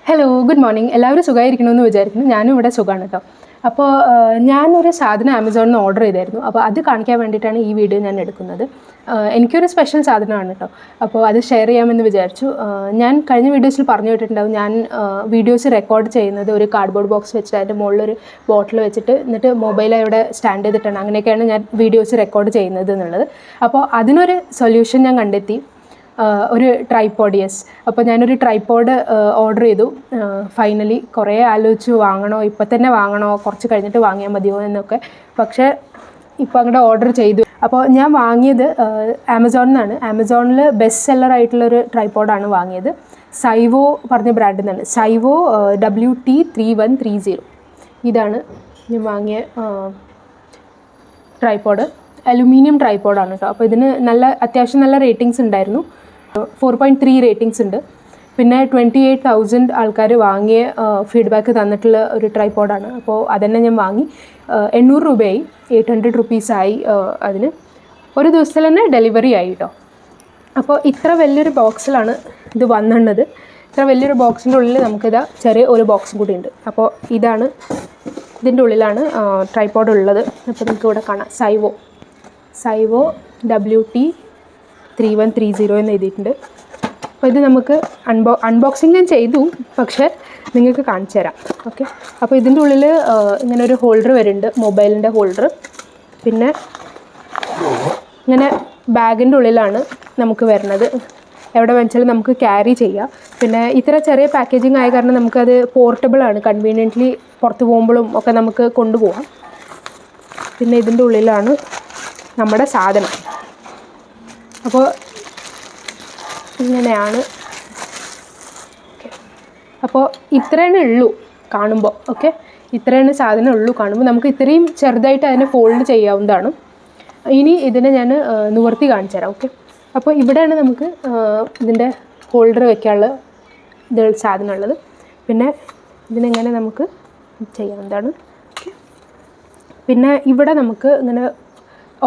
Hello, good morning. എല്ലാവരും സുഖമായിരിക്കണമെന്ന് വിചാരിക്കുന്നു. ഞാനും ഇവിടെ സുഖമാണ് കേട്ടോ. അപ്പോൾ ഞാനൊരു സാധനം ആമസോണിൽ നിന്ന് ഓർഡർ ചെയ്തായിരുന്നു. അപ്പോൾ അത് കാണിക്കാൻ വേണ്ടിയിട്ടാണ് ഈ വീഡിയോ ഞാൻ എടുക്കുന്നത്. എനിക്കൊരു സ്പെഷ്യൽ സാധനമാണ് കേട്ടോ. അപ്പോൾ അത് ഷെയർ ചെയ്യാമെന്ന് വിചാരിച്ചു. ഞാൻ കഴിഞ്ഞ വീഡിയോസിൽ പറഞ്ഞു വിട്ടിട്ടുണ്ടാവും, ഞാൻ വീഡിയോസ് റെക്കോർഡ് ചെയ്യുന്നത് ഒരു കാർഡ്ബോർഡ് ബോക്സ് വെച്ചിട്ട് അതിൻ്റെ മുകളിലൊരു ബോട്ടിൽ വെച്ചിട്ട് എന്നിട്ട് മൊബൈൽ അവിടെ സ്റ്റാൻഡ് ചെയ്തിട്ടാണ്. അങ്ങനെയൊക്കെയാണ് ഞാൻ വീഡിയോസ് റെക്കോർഡ് ചെയ്യുന്നത് എന്നുള്ളത്. അപ്പോൾ അതിനൊരു സൊല്യൂഷൻ ഞാൻ കണ്ടെത്തി. ഒരു ട്രൈപോഡ്. യെസ്, അപ്പോൾ ഞാനൊരു ട്രൈപോഡ് ഓർഡർ ചെയ്തു. ഫൈനലി കുറേ ആലോചിച്ചു, വാങ്ങണോ ഇപ്പം തന്നെ വാങ്ങണോ കുറച്ച് കഴിഞ്ഞിട്ട് വാങ്ങിയാൽ മതിയോ എന്നൊക്കെ. പക്ഷേ ഇപ്പോൾ അങ്ങോട്ട് ഓർഡർ ചെയ്തു. അപ്പോൾ ഞാൻ വാങ്ങിയത് ആമസോണിൽ നിന്നാണ്. ആമസോണിൽ ബെസ്റ്റ് സെല്ലർ ആയിട്ടുള്ളൊരു ട്രൈപോഡാണ് വാങ്ങിയത്. സൈവോ പറഞ്ഞ ബ്രാൻഡിൽ നിന്നാണ്. സൈവോ WT3130 ഇതാണ് ഞാൻ വാങ്ങിയ ട്രൈപോഡ്. അലുമിനിയം ട്രൈപോഡാണ് കേട്ടോ. അപ്പോൾ ഇതിന് അത്യാവശ്യം നല്ല റേറ്റിംഗ്സ് ഉണ്ടായിരുന്നു. 4.3 റേറ്റിംഗ്സ് ഉണ്ട്. പിന്നെ 28,000 ആൾക്കാർ വാങ്ങിയ ഫീഡ്ബാക്ക് തന്നിട്ടുള്ള ഒരു ട്രൈപോഡാണ്. അപ്പോൾ അതന്നെ ഞാൻ വാങ്ങി. 800 രൂപയായി, 800 റുപ്പീസായി. അതിന് ഒരു ദിവസത്തിൽ തന്നെ ഡെലിവറി ആയി കേട്ടോ. അപ്പോൾ ഇത്ര വലിയൊരു ബോക്സിലാണ് ഇത് വന്നിട്ടുള്ളത്. ഇത്ര വലിയൊരു ബോക്സിൻ്റെ ഉള്ളിൽ നമുക്കിതാ ചെറിയ ഒരു ബോക്സും കൂടി ഉണ്ട്. അപ്പോൾ ഇതിൻ്റെ ഉള്ളിലാണ് ട്രൈപോഡ് ഉള്ളത്. അപ്പോൾ നിങ്ങൾക്ക് ഇവിടെ കാണാം സൈവോ WT3130 എന്ന് എഴുതിയിട്ടുണ്ട്. അപ്പോൾ ഇത് നമുക്ക് അൺബോക്സിങ് ഞാൻ ചെയ്തു, പക്ഷേ നിങ്ങൾക്ക് കാണിച്ചു തരാം. ഓക്കെ, അപ്പോൾ ഇതിൻ്റെ ഉള്ളിൽ ഇങ്ങനെ ഒരു ഹോൾഡർ വരുന്നുണ്ട്, മൊബൈലിൻ്റെ ഹോൾഡർ. പിന്നെ ഇങ്ങനെ ബാഗിൻ്റെ ഉള്ളിലാണ് നമുക്ക് വരുന്നത്. എവിടെ വെച്ചാലും നമുക്ക് ക്യാരി ചെയ്യാം. പിന്നെ ഇത്ര ചെറിയ പാക്കേജിങ് ആയ കാരണം നമുക്കത് പോർട്ടബിളാണ്. കൺവീനിയൻ്റ്ലി പുറത്ത് പോകുമ്പോഴും ഒക്കെ നമുക്ക് കൊണ്ടുപോകാം. പിന്നെ ഇതിൻ്റെ ഉള്ളിലാണ് നമ്മുടെ സാധനം. അപ്പോൾ ഇങ്ങനെയാണ്. ഓക്കെ, അപ്പോൾ ഇത്രയാണ് ഉള്ളൂ കാണുമ്പോൾ. ഓക്കെ, ഇത്രയാണ് സാധനം ഉള്ളൂ കാണുമ്പോൾ. നമുക്ക് ഇത്രയും ചെറുതായിട്ട് അതിനെ ഫോൾഡ് ചെയ്യാവുന്നതാണ്. ഇനി ഇതിനെ ഞാൻ നിവർത്തി കാണിച്ചു തരാം. ഓക്കെ, അപ്പോൾ ഇവിടെയാണ് നമുക്ക് ഇതിൻ്റെ ഹോൾഡർ വയ്ക്കാനുള്ള സാധനം ഉള്ളത്. പിന്നെ ഇതിനെങ്ങനെ നമുക്ക് ചെയ്യാവുന്നതാണ്. ഓക്കെ, പിന്നെ ഇവിടെ നമുക്ക് ഇങ്ങനെ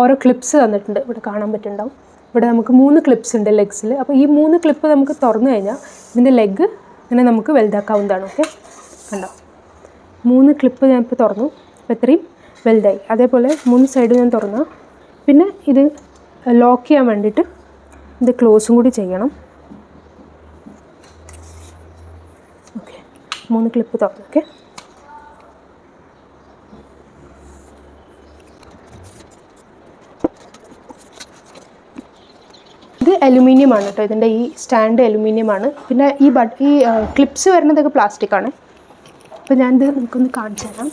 ഓരോ ക്ലിപ്സ് തന്നിട്ടുണ്ട്. ഇവിടെ കാണാൻ പറ്റുന്നുണ്ടാവും. ഇവിടെ നമുക്ക് 3 ക്ലിപ്സ് ഉണ്ട് ലെഗ്സിൽ. അപ്പോൾ ഈ 3 ക്ലിപ്പ് നമുക്ക് തുറന്നു കഴിഞ്ഞാൽ ഇതിൻ്റെ ലെഗ് ഇങ്ങനെ നമുക്ക് വലുതാക്കാവുന്നതാണ്. ഓക്കെ, കണ്ടോ, 3 ക്ലിപ്പ് ഞാനിപ്പോൾ തുറന്നു. അപ്പോൾ ഇത്രയും വലുതായി. അതേപോലെ 3 സൈഡ് ഞാൻ തുറന്നു. പിന്നെ ഇത് ലോക്ക് ചെയ്യാൻ വേണ്ടിയിട്ട് ഇത് ക്ലോസും കൂടി ചെയ്യണം. ഓക്കെ, 3 ക്ലിപ്പ് തുറന്നു. ഓക്കെ, ഇത് അലുമിനിയമാണ് കേട്ടോ. ഇതിൻ്റെ ഈ സ്റ്റാൻഡ് അലുമിനിയമാണ്. പിന്നെ ഈ ക്ലിപ്സ് വരുന്നതൊക്കെ പ്ലാസ്റ്റിക്കാണ്. അപ്പോൾ ഞാനിത് നമുക്കൊന്ന് കാണിച്ചു തരാം.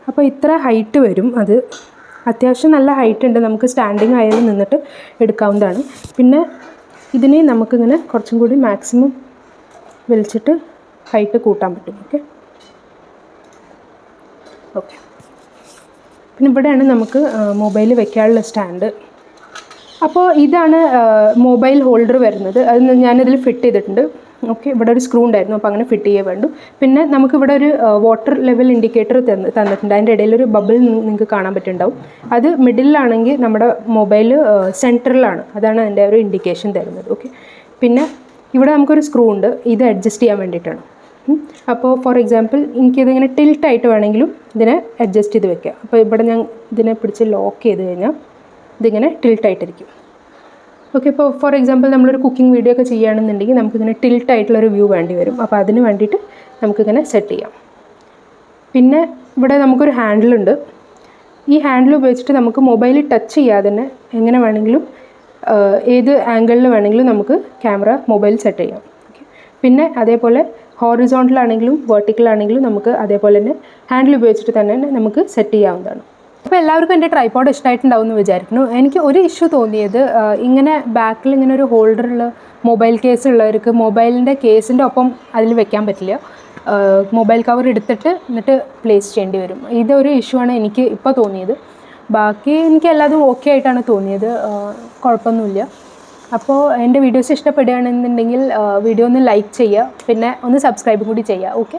അപ്പോൾ ഇത്ര ഹൈറ്റ് വരും. അത് അത്യാവശ്യം നല്ല ഹൈറ്റ് ഉണ്ട്. നമുക്ക് സ്റ്റാൻഡിങ് ആയാലും നിന്നിട്ട് എടുക്കാവുന്നതാണ്. പിന്നെ ഇതിനെ നമുക്കിങ്ങനെ കുറച്ചും കൂടി മാക്സിമം വലിച്ചിട്ട് ഹൈറ്റ് കൂട്ടാൻ പറ്റും. ഓക്കെ, പിന്നെ ഇവിടെയാണ് നമുക്ക് മൊബൈൽ വെക്കാനുള്ള സ്റ്റാൻഡ്. അപ്പോൾ ഇതാണ് മൊബൈൽ ഹോൾഡർ വരുന്നത്. അത് ഞാനിതിൽ ഫിറ്റ് ചെയ്തിട്ടുണ്ട്. ഓക്കെ, ഇവിടെ ഒരു സ്ക്രൂ ഉണ്ടായിരുന്നു, അപ്പോൾ അങ്ങനെ ഫിറ്റ് ചെയ്യാൻ വേണ്ടു. പിന്നെ നമുക്കിവിടെ ഒരു വാട്ടർ ലെവൽ ഇൻഡിക്കേറ്റർ തന്നിട്ടുണ്ട്. അതിൻ്റെ ഇടയിലൊരു ബബിൾ നിങ്ങൾക്ക് കാണാൻ പറ്റുന്നുണ്ടാവും. അത് മിഡിലാണെങ്കിൽ നമ്മുടെ മൊബൈൽ സെൻറ്ററിലാണ്. അതാണ് അതിൻ്റെ ഒരു ഇൻഡിക്കേഷൻ തരുന്നത്. ഓക്കെ, പിന്നെ ഇവിടെ നമുക്കൊരു സ്ക്രൂ ഉണ്ട്. ഇത് അഡ്ജസ്റ്റ് ചെയ്യാൻ വേണ്ടിയിട്ടാണ്. അപ്പോൾ ഫോർ എക്സാമ്പിൾ എനിക്കിതിങ്ങനെ ടിൽട്ടായിട്ട് വേണമെങ്കിലും ഇതിനെ അഡ്ജസ്റ്റ് ചെയ്ത് വെക്കാം. അപ്പോൾ ഇവിടെ ഞാൻ ഇതിനെ പിടിച്ച് ലോക്ക് ചെയ്ത് കഴിഞ്ഞാൽ ഇതിങ്ങനെ ടിൽട്ടായിട്ടിരിക്കും. ഓക്കെ, ഇപ്പോൾ ഫോർ എക്സാമ്പിൾ നമ്മളൊരു കുക്കിംഗ് വീഡിയോ ഒക്കെ ചെയ്യുകയാണെന്നുണ്ടെങ്കിൽ നമുക്കിങ്ങനെ ടിൽട്ടായിട്ടുള്ളൊരു വ്യൂ വേണ്ടി വരും. അപ്പോൾ അതിന് വേണ്ടിയിട്ട് നമുക്കിങ്ങനെ സെറ്റ് ചെയ്യാം. പിന്നെ ഇവിടെ നമുക്കൊരു ഹാൻഡിലുണ്ട്. ഈ ഹാൻഡിൽ ഉപയോഗിച്ചിട്ട് നമുക്ക് മൊബൈൽ ടച്ച് ചെയ്യാതെ തന്നെ എങ്ങനെ വേണമെങ്കിലും ഏത് ആംഗിളിൽ വേണമെങ്കിലും നമുക്ക് മൊബൈൽ സെറ്റ് ചെയ്യാം. ഓക്കെ, പിന്നെ അതേപോലെ ഹോറിസോണ്ടലാണെങ്കിലും വെർട്ടിക്കലാണെങ്കിലും നമുക്ക് അതേപോലെ തന്നെ ഹാൻഡിൽ ഉപയോഗിച്ചിട്ട് തന്നെ നമുക്ക് സെറ്റ് ചെയ്യാവുന്നതാണ്. അപ്പോൾ എല്ലാവർക്കും എൻ്റെ ട്രൈപോഡ് ഇഷ്ടമായിട്ടുണ്ടാവും എന്ന് വിചാരിക്കുന്നു. എനിക്ക് ഒരു ഇഷ്യൂ തോന്നിയത്, ഇങ്ങനെ ബാക്കിൽ ഇങ്ങനെ ഒരു ഹോൾഡറുള്ള മൊബൈൽ കേസ് ഉള്ളവർക്ക് മൊബൈലിൻ്റെ കേസിൻ്റെ ഒപ്പം അതിൽ വെക്കാൻ പറ്റില്ല. മൊബൈൽ കവർ എടുത്തിട്ട് എന്നിട്ട് പ്ലേസ് ചെയ്യേണ്ടി വരും. ഇതൊരു ഇഷ്യൂ ആണ് എനിക്ക് ഇപ്പോൾ തോന്നിയത്. ബാക്കി എനിക്ക് എല്ലാതും ഓക്കെ ആയിട്ടാണ് തോന്നിയത്. കുഴപ്പമൊന്നുമില്ല. അപ്പോൾ എൻ്റെ വീഡിയോസ് ഇഷ്ടപ്പെടുകയാണെന്നുണ്ടെങ്കിൽ വീഡിയോ ഒന്ന് ലൈക്ക് ചെയ്യുക. പിന്നെ ഒന്ന് സബ്സ്ക്രൈബും കൂടി ചെയ്യുക. ഓക്കെ.